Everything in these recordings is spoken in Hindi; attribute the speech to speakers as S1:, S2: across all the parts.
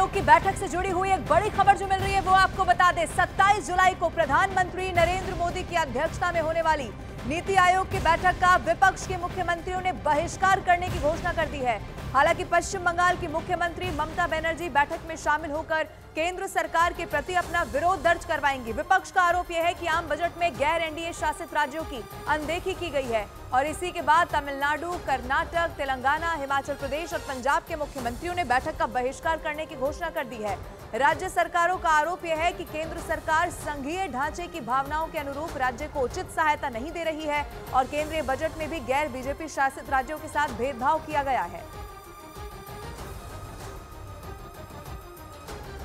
S1: आयोग की बैठक से जुड़ी हुई एक बड़ी खबर जो मिल रही है वो आपको बता दें। 27 जुलाई को प्रधानमंत्री नरेंद्र मोदी की अध्यक्षता में होने वाली नीति आयोग की बैठक का विपक्ष के मुख्यमंत्रियों ने बहिष्कार करने की घोषणा कर दी है। हालांकि पश्चिम बंगाल की मुख्यमंत्री ममता बनर्जी बैठक में शामिल होकर केंद्र सरकार के प्रति अपना विरोध दर्ज करवाएंगी। विपक्ष का आरोप यह है कि आम बजट में गैर एनडीए शासित राज्यों की अनदेखी की गई है और इसी के बाद तमिलनाडु, कर्नाटक, तेलंगाना, हिमाचल प्रदेश और पंजाब के मुख्यमंत्रियों ने बैठक का बहिष्कार करने की घोषणा कर दी है। राज्य सरकारों का आरोप यह है कि केंद्र सरकार संघीय ढांचे की भावनाओं के अनुरूप राज्य को उचित सहायता नहीं दे रही है और केंद्रीय बजट में भी गैर बीजेपी शासित राज्यों के साथ भेदभाव किया गया है।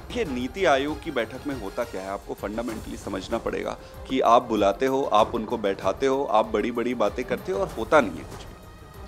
S2: देखिए, नीति आयोग की बैठक में होता क्या है, आपको फंडामेंटली समझना पड़ेगा कि आप बुलाते हो, आप उनको बैठाते हो, आप बड़ी बड़ी बातें करते हो और होता नहीं है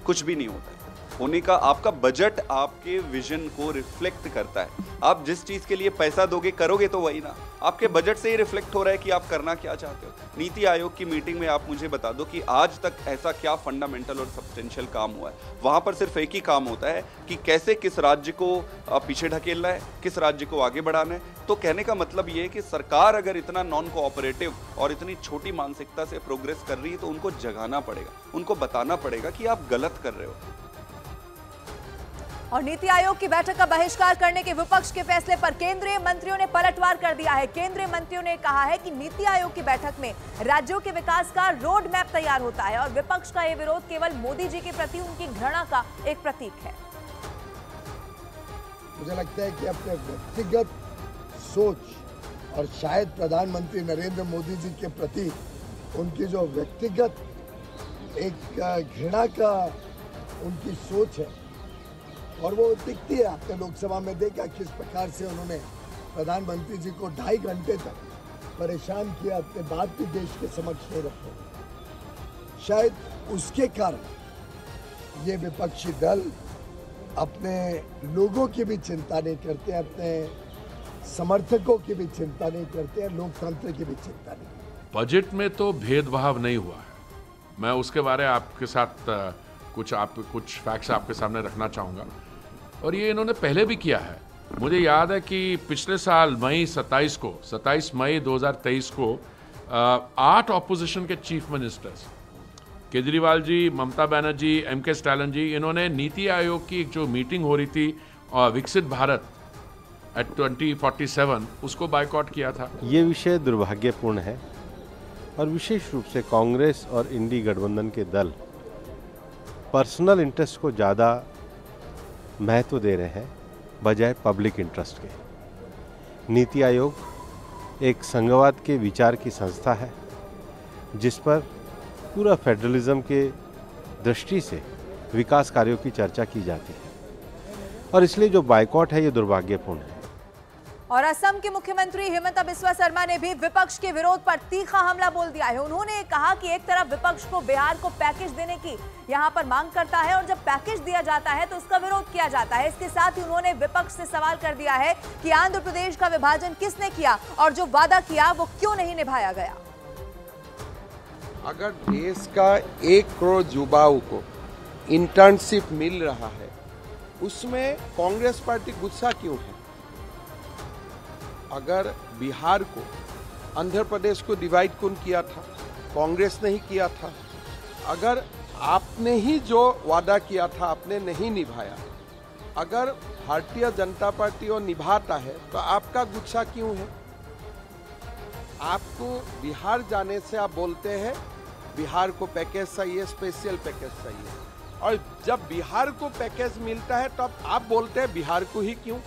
S2: कुछ भी नहीं होता है। होने का आपका बजट आपके विजन को रिफ्लेक्ट करता है। आप जिस चीज के लिए पैसा दोगे करोगे तो वही ना, आपके बजट से ही रिफ्लेक्ट हो रहा है कि आप करना क्या चाहते हो। नीति आयोग की मीटिंग में आप मुझे बता दो कि आज तक ऐसा क्या फंडामेंटल और सब्सटेंशियल काम हुआ है। वहां पर सिर्फ एक ही काम होता है कि कैसे किस राज्य को पीछे ढकेलना है, किस राज्य को आगे बढ़ाना है। तो कहने का मतलब ये है कि सरकार अगर इतना नॉन कोऑपरेटिव और इतनी छोटी मानसिकता से प्रोग्रेस कर रही है तो उनको जगाना पड़ेगा, उनको बताना पड़ेगा कि आप गलत कर रहे हो।
S1: और नीति आयोग की बैठक का बहिष्कार करने के विपक्ष के फैसले पर केंद्रीय मंत्रियों ने पलटवार कर दिया है। केंद्रीय मंत्रियों ने कहा है कि नीति आयोग की बैठक में राज्यों के विकास का रोड मैप तैयार होता है और विपक्ष का यह विरोध केवल मोदी जी के प्रति उनकी घृणा का एक प्रतीक है।
S3: मुझे लगता है कि अपने व्यक्तिगत सोच और शायद प्रधानमंत्री नरेंद्र मोदी जी के प्रति उनकी जो व्यक्तिगत एक घृणा का उनकी सोच है और वो दिखती है। आपने लोकसभा में देखा किस प्रकार से उन्होंने प्रधानमंत्री जी को 2.5 घंटे तक परेशान किया, अपने बात भी देश के समक्ष नहीं रखे। शायद उसके कारण ये विपक्षी दल अपने लोगों की भी चिंता नहीं करते, अपने समर्थकों की भी चिंता नहीं करते, लोकतंत्र की भी चिंता नहीं।
S4: बजट में तो भेदभाव नहीं हुआ है। मैं उसके बारे में आपके साथ कुछ फैक्ट्स आपके सामने रखना चाहूँगा और ये इन्होंने पहले भी किया है। मुझे याद है कि पिछले साल 27 मई 2023 को 8 ऑपोजिशन के chief ministers Kejriwal ji, Mamata Banerjee, MK Stalin जी, इन्होंने नीति आयोग की एक जो मीटिंग हो रही थी विकसित भारत एट 2047 उसको बायकॉट किया था।
S5: ये विषय दुर्भाग्यपूर्ण है और विशेष रूप से कांग्रेस और इंडी गठबंधन के दल पर्सनल इंटरेस्ट को ज़्यादा महत्व दे रहे हैं बजाय पब्लिक इंटरेस्ट के। नीति आयोग एक संघवाद के विचार की संस्था है जिस पर पूरा फेडरलिज्म के दृष्टि से विकास कार्यों की चर्चा की जाती है और इसलिए जो बायकॉट है ये दुर्भाग्यपूर्ण है।
S1: और असम के मुख्यमंत्री हिमंता बिस्वा शर्मा ने भी विपक्ष के विरोध पर तीखा हमला बोल दिया है। उन्होंने कहा कि एक तरफ विपक्ष को बिहार को पैकेज देने की यहां पर मांग करता है और जब पैकेज दिया जाता है तो उसका विरोध किया जाता है। इसके साथ ही उन्होंने विपक्ष से सवाल कर दिया है कि आंध्र प्रदेश का विभाजन किसने किया और जो वादा किया वो क्यों नहीं निभाया गया।
S6: अगर देश का 1 करोड़ युवाओं को इंटर्नशिप मिल रहा है उसमें कांग्रेस पार्टी गुस्सा क्यों है? अगर बिहार को, आंध्र प्रदेश को डिवाइड कौन किया था? कांग्रेस ने ही किया था। अगर आपने ही जो वादा किया था आपने नहीं निभाया, अगर भारतीय जनता पार्टी वो निभाता है तो आपका गुस्सा क्यों है? आपको बिहार जाने से आप बोलते हैं बिहार को पैकेज चाहिए, स्पेशल पैकेज चाहिए, और जब बिहार को पैकेज मिलता है तो आप बोलते हैं बिहार को ही क्यों?